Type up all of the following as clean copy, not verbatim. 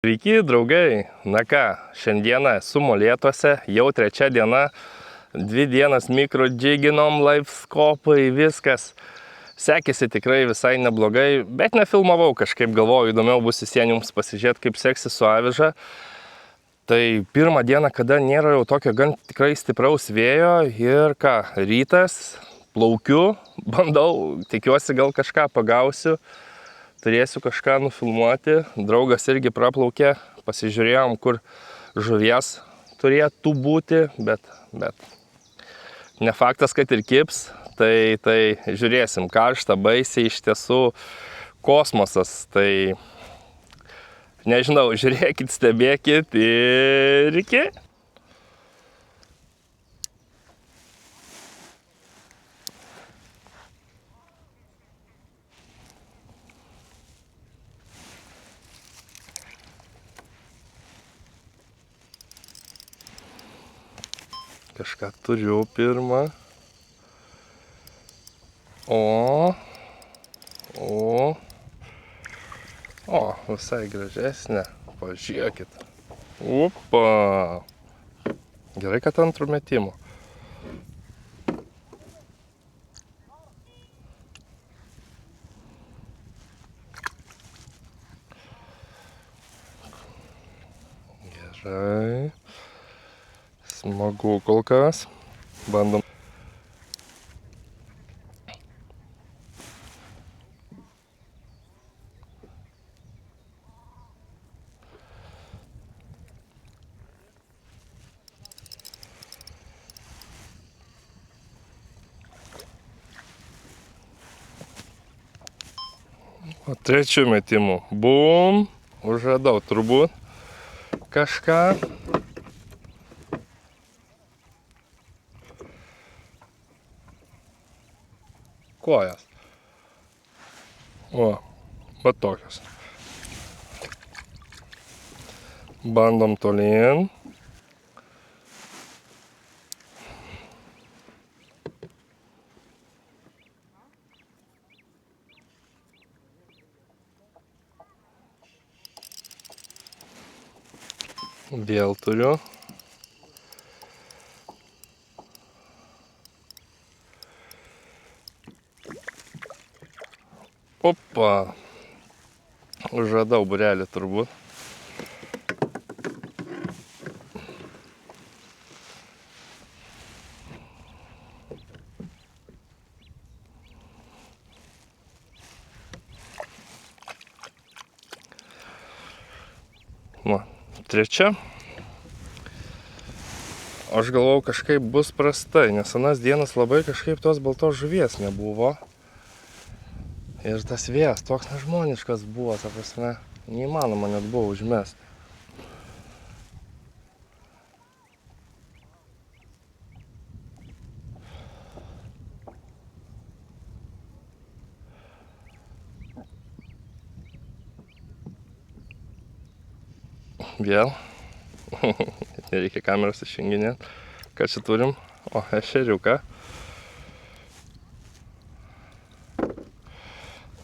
Sveiki, draugai. Na ką, šiandieną esu Molėtuose, jau 3 diena, 2 dienas mikrodžiginom, laivskopai, viskas. Sekėsi tikrai visai neblogai, bet nefilmavau, kažkaip galvoju, įdomiau bus visiems jums pasižiūrėti, kaip seksis su aviža. Tai pirmą dieną, kada nėra jau tokio gan tikrai stipraus vėjo ir ką, rytas, plaukiu, bandau, tikiuosi gal kažką pagausiu. Turėsiu kažką nufilmuoti, draugas irgi praplaukė, pasižiūrėjom, kur žuvies turėtų būti, bet ne faktas, kad ir kibs, tai žiūrėsim, karšta, baisiai, iš tiesų kosmosas, tai nežinau, žiūrėkit, stebėkit ir iki. Kažką turiu pirmą. O, visai gražesnė. Pažiūrėkit. Upa. Gerai, kad antrų metimų. Gerai. Smagu kol kas. Bandom. O trečių metimų. Bum. Užradau turbūt kažką. Kojas. O, va tokios. Bandom tolyn. Vėl turiu. Opa. Užradau burelį turbūt. Va, trečia. Aš galvau, kažkaip bus prastai, nes anas dienas labai kažkaip tos baltos žuvies nebuvo. Ir tas vėjas toks nežmoniškas buvo, ta prasme, neįmanoma net buvo užmest. Vėl. Nereikia kameros išjunginėti. Ką čia turim? O, ešeriuką.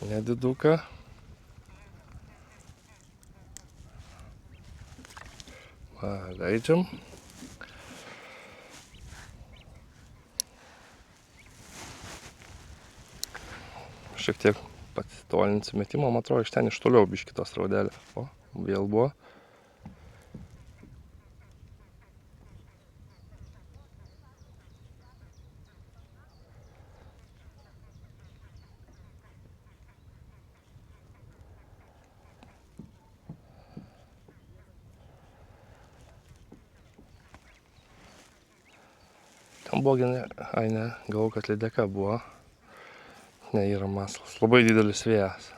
Nediduką. Va, leidžiam. Šiek tiek pasitolinsiu metimą, man atrodo, iš ten iš toliau biškį tos raudelės. O, vėl buvo. Ten buvo, ai ne, galvoju, kad lydeka buvo. Ne, yra maslas. Labai didelis vėjas.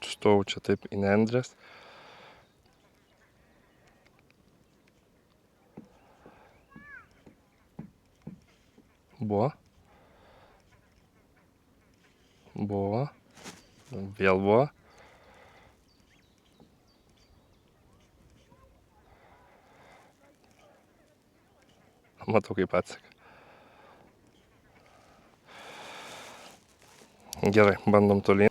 Stovau čia taip į nendrės. Buvo. Buvo. Vėl buvo. Matau, kaip atseka. Gerai, bandom tolyn.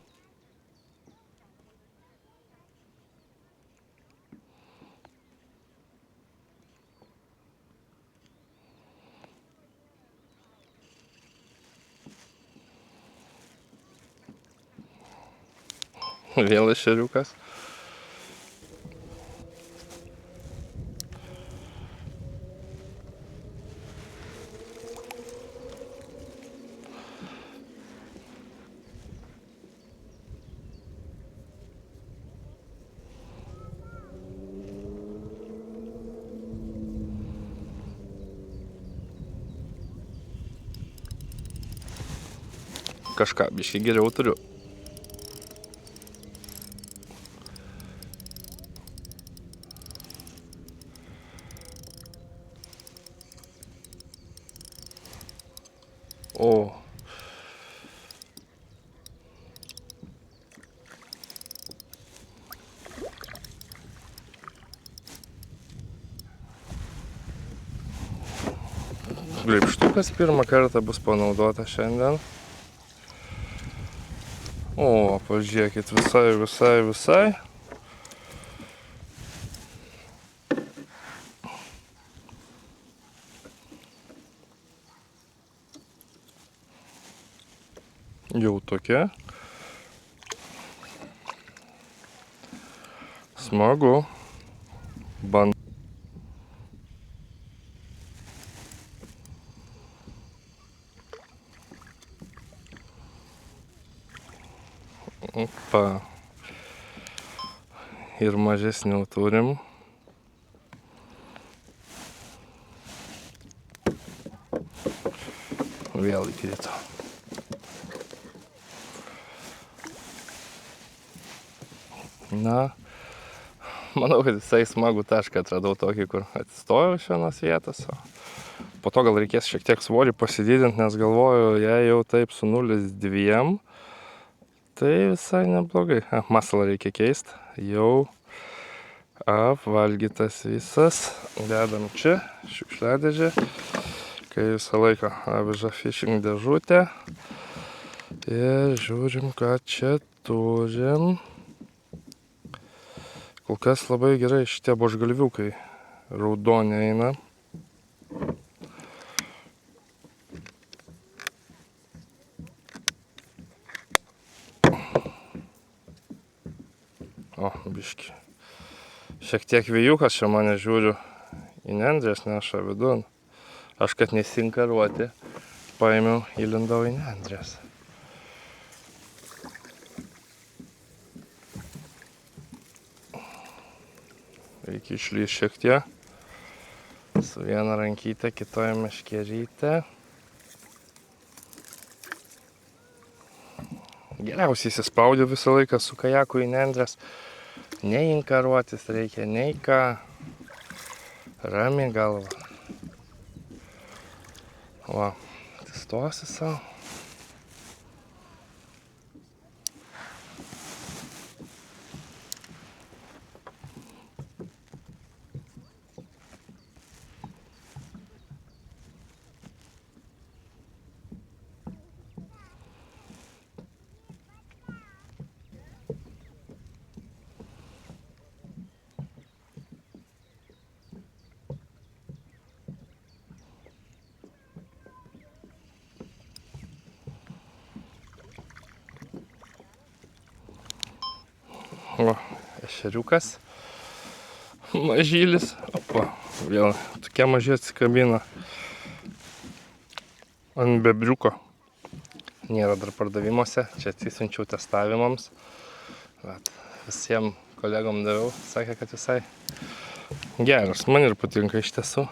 Vėl ešeriukas. Kažką biškį geriau turiu. O. Graibštukas pirmą kartą bus panaudota šiandien. O, pažiūrėkit, visai. Jau tokia. Smagu. Band. Opa. Ir mažesnių turim. Vėl įkrito. Na, manau, kad visai smagų tašką atradau tokį, kur atsistojau iš vienos vietos. Po to gal reikės šiek tiek svorį pasididinti, nes galvoju, jei jau taip su 0,2, tai visai neblogai. Masalą reikia keisti. Jau apvalgytas visas. Dedam čia, šiukšliadėžę. Kai visą laiką aviža fishing dėžutę. Ir žiūrim, ką čia turim. Kol kas labai gerai šitie buožgalviukai raudoni eina. O, biški. Šiek tiek vėjukas čia mane žiūriu į nendrės neša vidun. Aš kad nesinkaruoti, paėmiau, įlindau į nendrės. Reikia išlįsti šiek tiek. Su viena rankytė, kitoje meškerytė. Geriausiai įsispaudžiu visą laiką su kajaku į nendrės. Nei inkaruotis reikia, nei ką. Ramiai galva. Va, atsistosi savo. O, ešeriukas. Mažylis. Opa, vėl tokie maži atsikabina. Ant bebriuko. Nėra dar pardavimuose. Čia atsisiunčiau testavimams. Bet visiems kolegom daviau. Sakė, kad visai geras. Man ir patinka iš tiesų.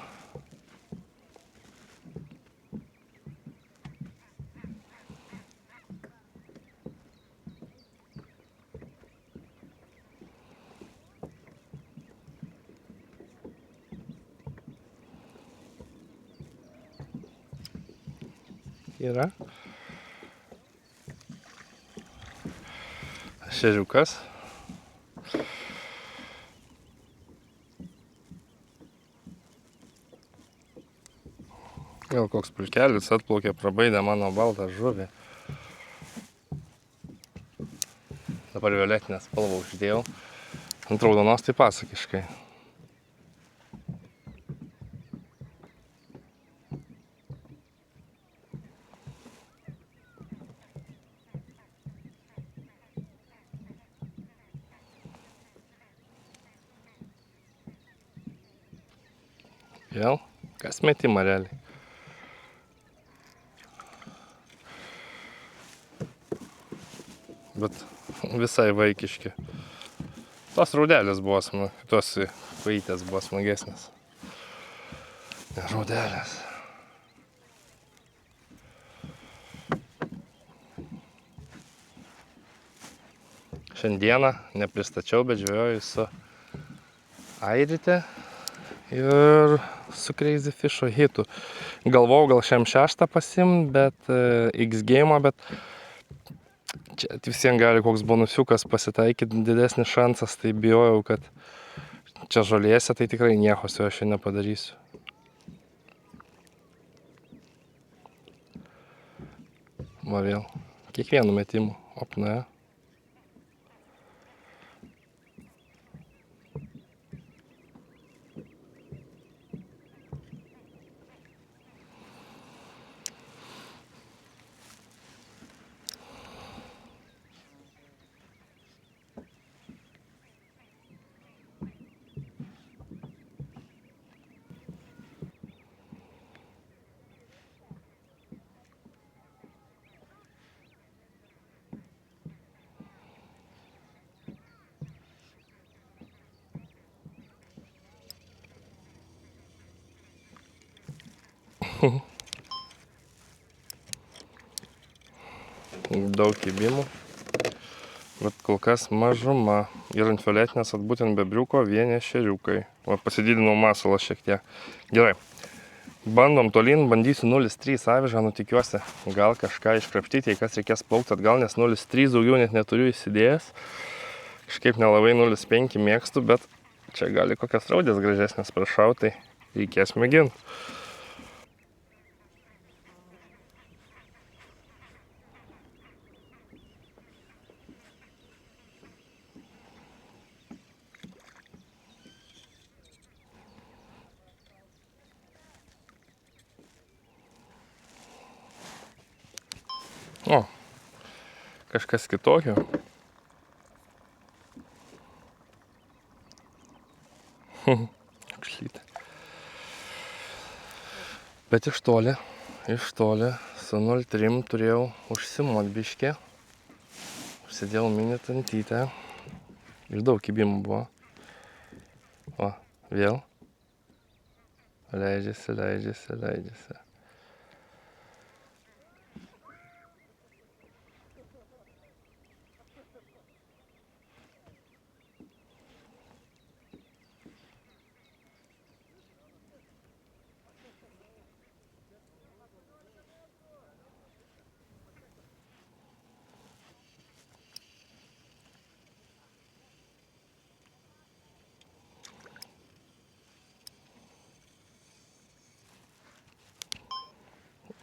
Yra ešeriukas. Gal koks pulkelis atplaukė, prabaidė mano baltą žuvį. Dabar violetinę spalvą uždėjau. Ant raudonos tai pasakiškai. Vėl kas metimą realiai. Bet visai vaikiški. Tos raudelės buvo tos vaitės buvo smagesnės. Ne raudelės. Šiandieną nepristačiau, bet žvejoju su Airite ir su Crazy Fisho hitu. Galvojau gal šiam 6 pasiimt, bet X game, bet čia visiems gali koks bonusiukas pasitaikyti, didesnis šansas, tai bijojau, kad čia žolėse, tai tikrai nieko su jo šiandien nepadarysiu. Va vėl, kiekvienu metimu, opna. Daug kibimų, bet kol kas mažuma. Ir ant violetinės būtent bebriuko vieni ešeriukai. Va, pasididinau masalą šiek tiek. Gerai. Bandom tolyn, bandysiu 0,3 avižą, tikiuosi gal kažką iškrapštyti, jei kas reikės plaukti atgal, nes 0,3 daugiau net neturiu įsidėjęs. Kažkaip nelabai 0,5 mėgstu, bet čia gali kokias raudės gražesnės prašauti, tai reikės mėginti. O, kažkas kitokio. Šlytė. Bet iš toli su 0,3 turėjau užsimot biškį. Užsidėjau mini tantytę. Ir daug kibimų buvo. O, vėl. Leidžiasi.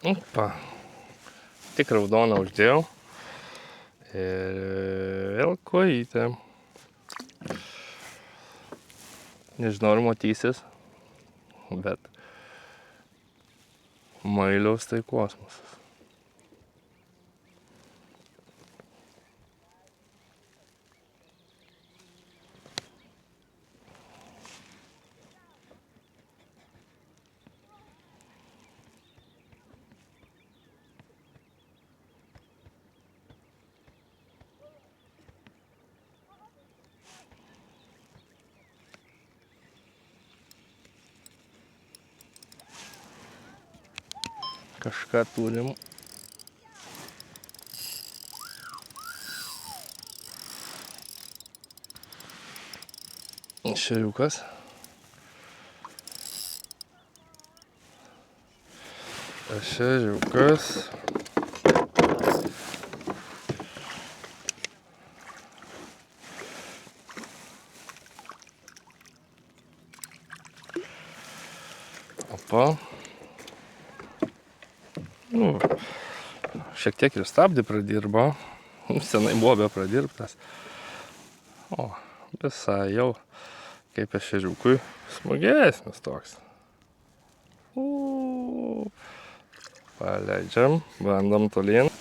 Opa. Tik raudoną uždėjau. Ir vėl kojytė. Nežinau, ar matysis, bet mailiaus tai kosmosas. Kažką turim. Ešeriukas. Opa. Nu, šiek tiek ir stabdį pradirbo. Senai buvo be pradirbtas. O, visai jau kaip ešeriukui smagesnis toks. Paleidžiam, bandom tolyn.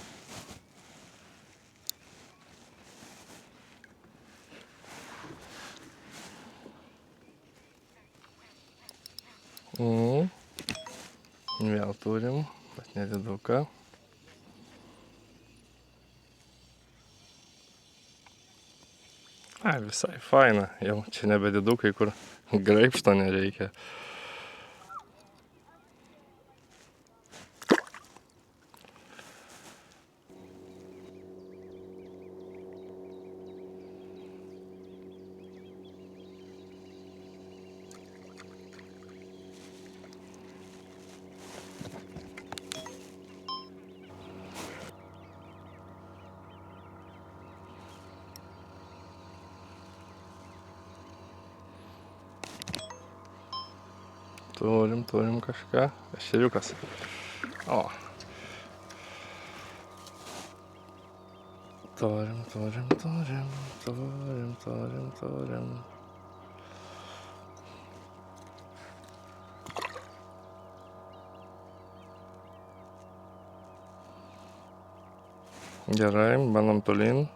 Vėl turim, bet nediduką. Visai faina, jau čia nebe didukai, kur graibšto nereikia. Turim kažką. Ešeriukas. O. Turim. Gerai, bandom tolyn.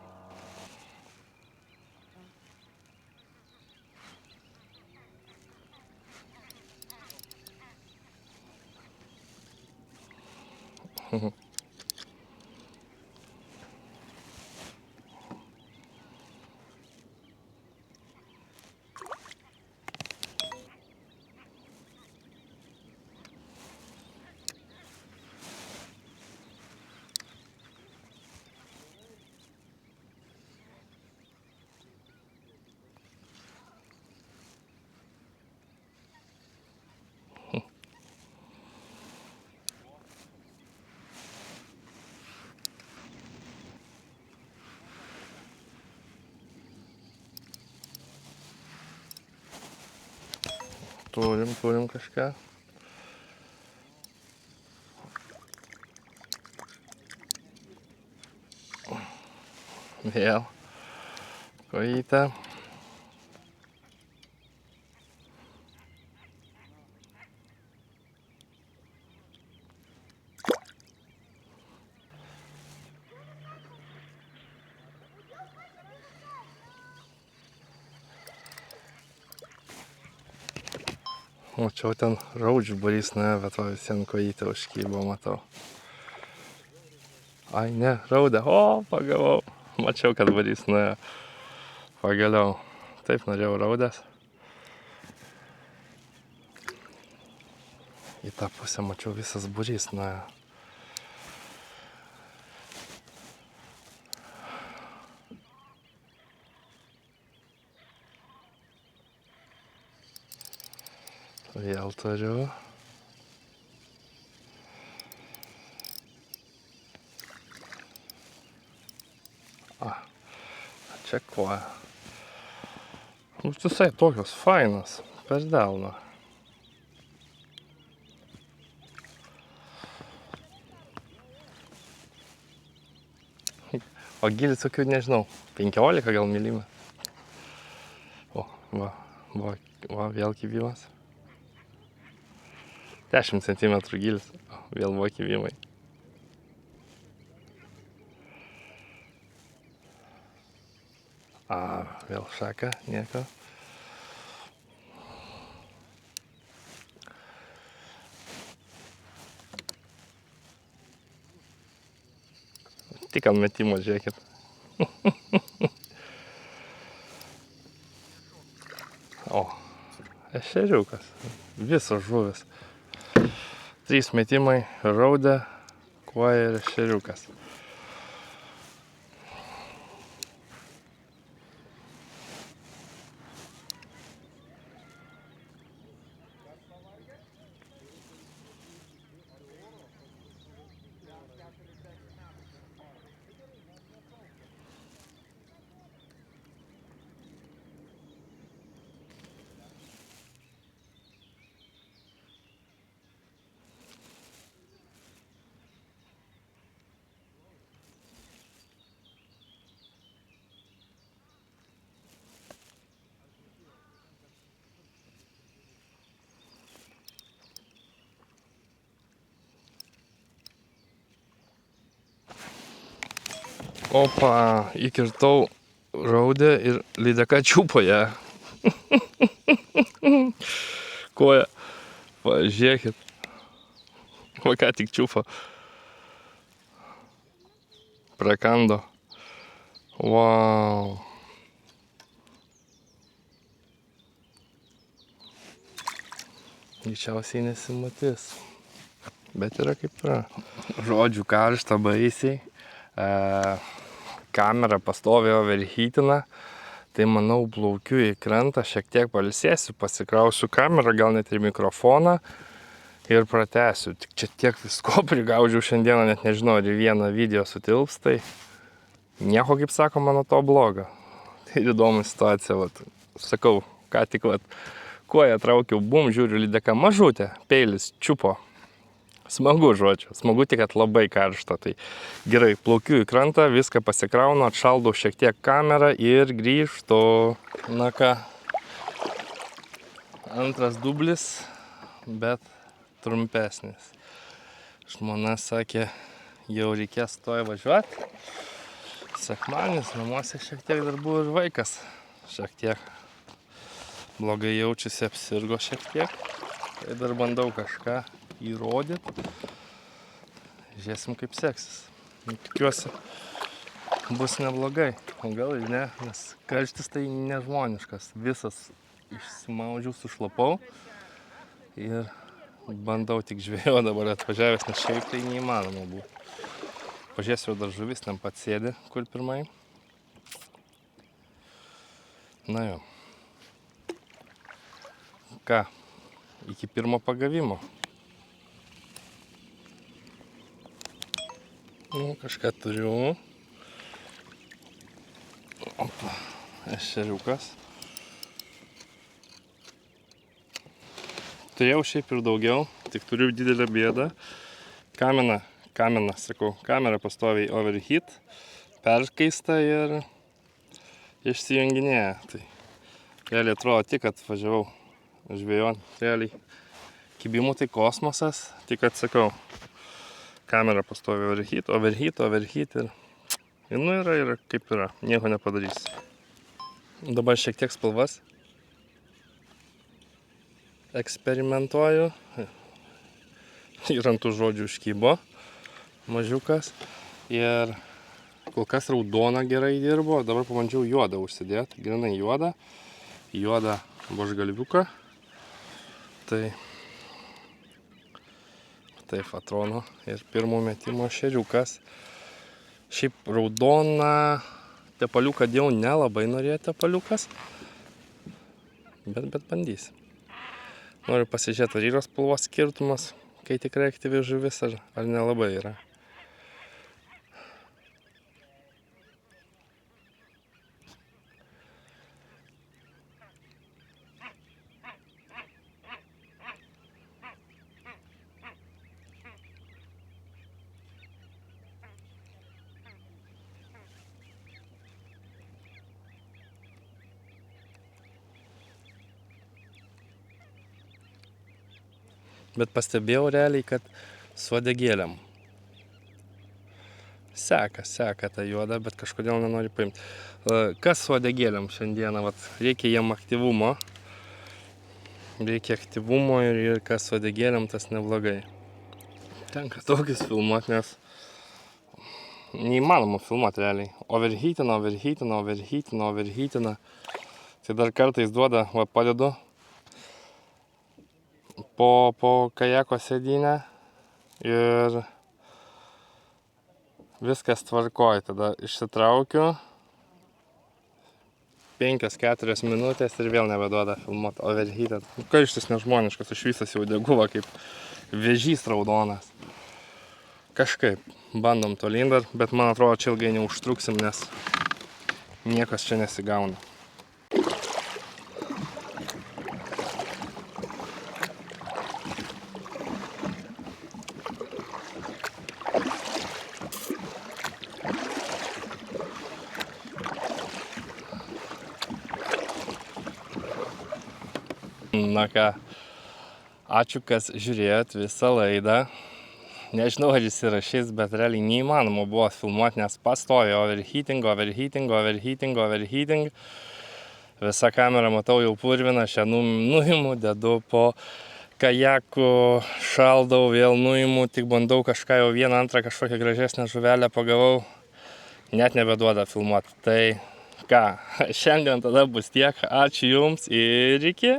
Turim kažką. Vėl kojytę. Mačiau ten raudžių barys nuėjo, bet va visien kojytę užkybo, matau. Ai, ne, raudę. O, pagavau. Mačiau, kad barys nuėjo. Pagaliau. Taip norėjau raudės. Į tą pusę mačiau visas barys nuėjo. Vėl turiu. Čia koja. Visai tokios fainas, per delną. O gilis tokių, nežinau, 15 gal milimetrų. O, va, vėl kibimas. 10 cm gilis, vėl buvo kibimai. Vėl šaka, nieko. Tik ant metimo, žiūrėkit. O, ešeriukas, visos žuvis. 3 metimai, raudė, kuoja ir ešeriukas. Opa, įkirtau raudę ir lydeka čiupo ją. Koja. Pažiūrėkit. Va ką tik čiupo. Prakando. Wow. Greičiausiai nesimatys. Bet yra kaip yra. Žodžiu, karšta baisiai. Kamera pastoviai overheatina. Tai manau, plaukiu į krantą, šiek tiek pailsėsiu, pasikrausiu kamerą, gal net ir mikrofoną ir pratęsiu. Tik čia tiek visko prigaudžiau šiandieną, net nežinau, ar į vieną video sutilps, tai nieko, kaip sako, mano to blogo. Tai įdomu situacija, vat. Sakau, ką tik, vat, koją traukiau, bum, žiūriu, lydeka mažutė, peilis, čiupo. Smagu, žodžiu, smagu tik, kad labai karšta. Tai gerai, plaukiu į krantą, viską pasikraunu, atšaldau šiek tiek kamerą ir grįžtu. Na ką, antras dublis, bet trumpesnis. Žmona sakė, jau reikės toj važiuoti. Sekmadienis, namuose šiek tiek darbų ir vaikas. Šiek tiek blogai jaučiasi, apsirgo šiek tiek. Tai dar bandau kažką įrodyti. Žiūrėsim, kaip seksis. Tikiuosi, bus neblogai. O gal ir ne, nes karštis tai nežmoniškas. Visas išsimaudžiau, sušlapau. Ir bandau tik žvejoti dabar atvažiavęs, nes šiaip tai neįmanoma buvo. Pažiūrėsiu, dar žuvis ten pat sėdi, kur pirmai. Na jo. Ką, iki pirmo pagavimo. Nu, kažką turiu. Opa, ešeriukas. Turėjau šiaip ir daugiau, tik turiu didelę bėdą. Kamera, sakau, kamera pastoviai overheat, perkaista ir išsijunginėja. Tai realiai atrodo tik, kad važiavau žvejoti. Realiai kibimų tai kosmosas, tik atsakau. Kamera pastovi overheat ir nu yra kaip yra, nieko nepadarysi. Dabar šiek tiek spalvas eksperimentuoju. Ir ant tų žodžių užkybo mažiukas. Ir kol kas raudona gerai dirbo, dabar pabandžiau juodą užsidėti, grinai juodą buožgalviuką. Tai taip atrodo ir pirmo metimo ešeriukas. Šiaip raudoną tepaliuką dėjau, nelabai norėjo tepaliukas, bet bandysim. Noriu pasižiūrėti, ar yra spalvos skirtumas, kai tikrai aktyvi žuvis, ar nelabai yra. Bet pastebėjau realiai, kad su uodegėlėm seka tą juodą, bet kažkodėl nenori paimti. Kas su uodegėlėm šiandieną? Vat, reikia jiem aktyvumo. Ir kas su uodegėlėm, tas neblogai. Tenka tokius filmuoti, nes neįmanoma filmuoti realiai. Overheatina. Tai dar kartais duoda, va padedu po kajako sėdynę ir viskas tvarkoj. Tada išsitraukiu 5-4 minutės ir vėl nebeduoda filmuoti overheated. Karštis nežmoniškas, aš visas jau deguva kaip vėžys raudonas. Kažkaip bandom tolyn dar, bet man atrodo, čia ilgai neužtruksim, nes niekas čia nesigauna. Na ką, ačiū, kas žiūrėjot visą laidą. nežinau, ar jis įrašys, bet realiai neįmanoma buvo filmuoti, nes pastovi overheating. Visa kamera, matau, jau purvina, šią nuimu, dedu po kajaku, šaldau, vėl nuimu, tik bandau kažką, jau vieną, antrą kažkokią gražesnę žuvelę pagavau, net nebeduoda filmuoti. Tai ką, šiandien tada bus tiek, ačiū Jums ir iki.